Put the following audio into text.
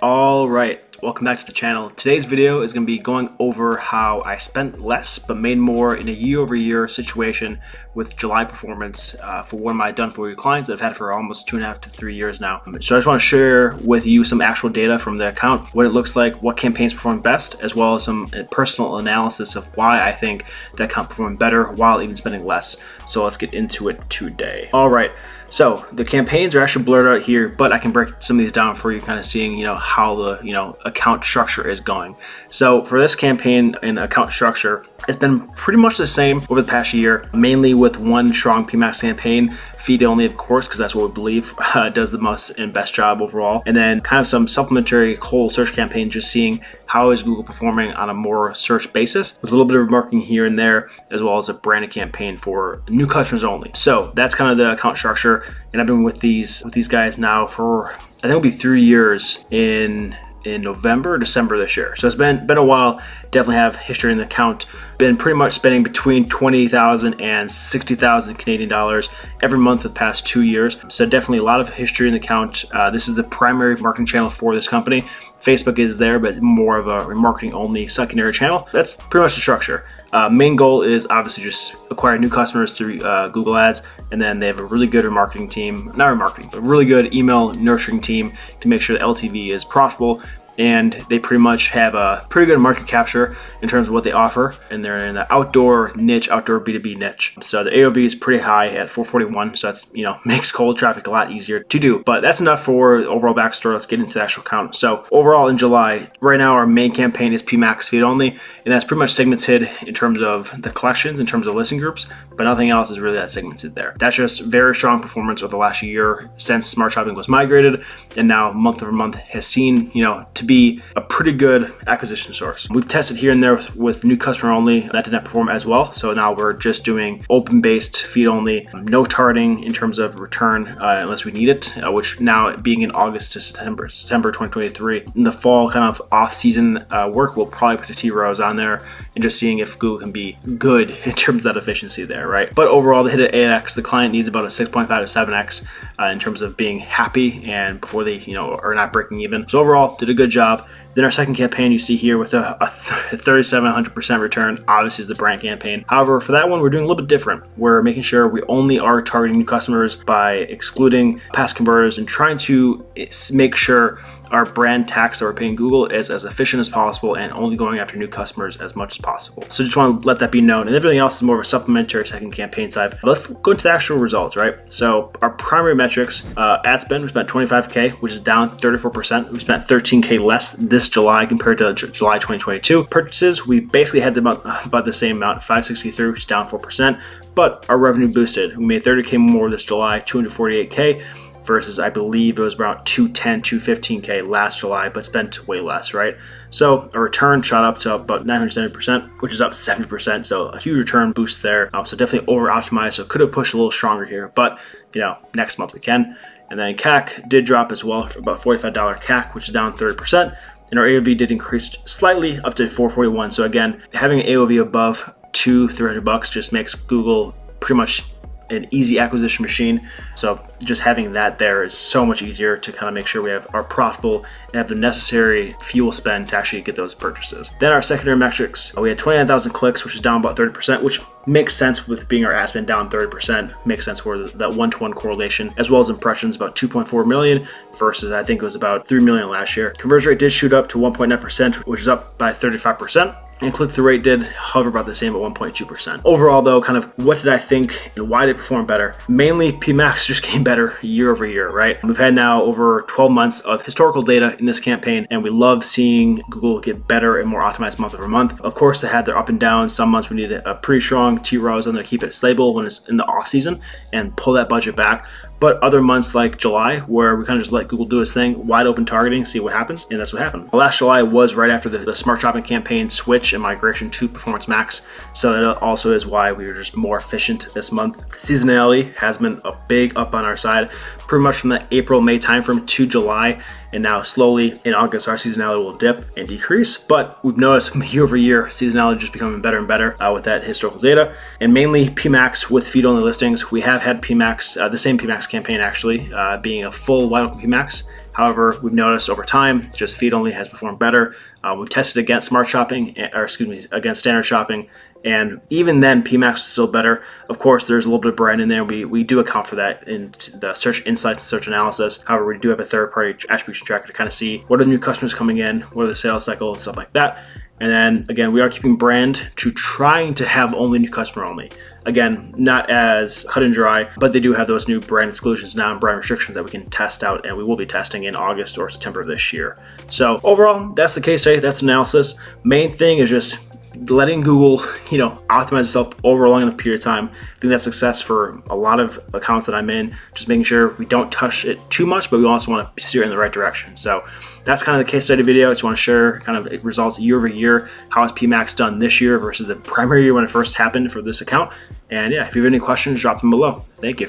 All right, welcome back to the channel. Today's video is going to be going over how I spent less but made more in a year-over-year situation with July performance for one of my done for you clients that I've had for almost 2.5 to 3 years now. So I just want to share with you some actual data from the account, what it looks like, what campaigns perform best, as well as some personal analysis of why I think that account performed better while even spending less. So let's get into it today. All right. So the campaigns are actually blurred out here, but I can break some of these down for you, kind of seeing, how the, account structure is going. So for this campaign in account structure, it's been pretty much the same over the past year, mainly with one strong PMax campaign, feed only, of course, because that's what we believe does the most and best job overall. And then kind of some supplementary cold search campaigns, just seeing how is Google performing on a more search basis, with a little bit of marketing here and there, as well as a branded campaign for new customers only. So that's kind of the account structure. And I've been with these guys now for, I think it'll be 3 years in November or December this year. So it's been a while. Definitely have history in the account. Been pretty much spending between 20,000 and 60,000 Canadian dollars every month for the past 2 years. So definitely a lot of history in the account. This is the primary marketing channel for this company. Facebook is there, but more of a marketing only secondary channel. That's pretty much the structure. Main goal is obviously just acquire new customers through Google Ads, and then they have a really good remarketing team, not remarketing, but really good email nurturing team to make sure the LTV is profitable. And they pretty much have a pretty good market capture in terms of what they offer, and they're in the outdoor niche, outdoor B2B niche. So the AOV is pretty high at 441, so that's, makes cold traffic a lot easier to do. But that's enough for overall backstory. Let's get into the actual count. So overall in July, right now our main campaign is PMax feed only, and that's pretty much segmented in terms of the collections, in terms of listing groups, but nothing else is really that segmented there. That's just very strong performance over the last year since Smart Shopping was migrated, and now month over month has seen, to be a pretty good acquisition source. We've tested here and there with new customer only. That did not perform as well. So now we're just doing open-based feed only, no targeting in terms of return unless we need it, which now being in August to September 2023. In the fall kind of off-season work, we'll probably put the T-Rows on there and just seeing if Google can be good in terms of that efficiency there, right? But overall, they hit at 8x. The client needs about a 6.5 to 7x in terms of being happy and before they, are not breaking even. So overall, did a good job. Then our second campaign you see here with a 3,700% return, obviously is the brand campaign. However, for that one, we're doing a little bit different. We're making sure we only are targeting new customers by excluding past converters and trying to make sure our brand tax that we're paying Google is as efficient as possible and only going after new customers as much as possible. So just want to let that be known. And everything else is more of a supplementary second campaign side. But let's go into the actual results, right? So our primary metrics, ad spend, we spent 25K, which is down 34%. We spent 13K less this July compared to July 2022. Purchases, we basically had about the same amount, 563, which is down 4%, but our revenue boosted. We made 30K more this July, 248K. Versus I believe it was around 210, 215K last July, but spent way less, right? So a return shot up to about 970%, which is up 70%. So a huge return boost there. So definitely over optimized. So could have pushed a little stronger here, but next month we can. And then CAC did drop as well for about $45 CAC, which is down 30%. And our AOV did increase slightly up to 441. So again, having an AOV above $200-300 just makes Google pretty much an easy acquisition machine. So just having that there is so much easier to kind of make sure we are profitable and have the necessary fuel spend to actually get those purchases. Then our secondary metrics, we had 29,000 clicks, which is down about 30%, which makes sense with being our ad spend down 30%, makes sense for that one-to-one correlation, as well as impressions, about 2.4 million versus I think it was about 3 million last year. Conversion rate did shoot up to 1.9%, which is up by 35%. And click-through rate did hover about the same at 1.2%. Overall though, kind of what did I think and why did it perform better? Mainly PMax just came better year over year, right? We've had now over 12 months of historical data in this campaign, and we love seeing Google get better and more optimized month over month. Of course, they had their up and downs. Some months we needed a pretty strong T-Rows on there to keep it stable when it's in the off season and pull that budget back. But other months like July, where we kind of just let Google do its thing, wide open targeting, see what happens, and that's what happened. Last July was right after the Smart Shopping campaign switch and migration to Performance Max, so that also is why we were just more efficient this month. Seasonality has been a big up on our side, pretty much from the April-May timeframe to July, and now slowly in August our seasonality will dip and decrease, but we've noticed year over year seasonality just becoming better and better with that historical data. And mainly PMax with feed only listings. We have had PMax, the same PMax campaign actually, being a full wide open PMax, However, we've noticed over time, just feed only has performed better. We've tested against Smart Shopping, or excuse me, against Standard Shopping, and even then PMax is still better. Of course, there's a little bit of brand in there. We do account for that in the search insights and search analysis. However, we do have a third-party attribution tracker to kind of see what are the new customers coming in, what are the sales cycle and stuff like that. And then again, we are keeping brand to trying to have only new customer only. Again, not as cut and dry, but they do have those new brand exclusions now and brand restrictions that we can test out, and we will be testing in August or September of this year. So overall, that's the case study, that's analysis. Main thing is just letting Google, optimize itself over a long enough period of time. I think that's success for a lot of accounts that I'm in, just making sure we don't touch it too much, but we also want to steer in the right direction. So that's kind of the case study video. I just want to share kind of results year over year. How has PMax done this year versus the primary year when it first happened for this account? And yeah, if you have any questions, drop them below. Thank you.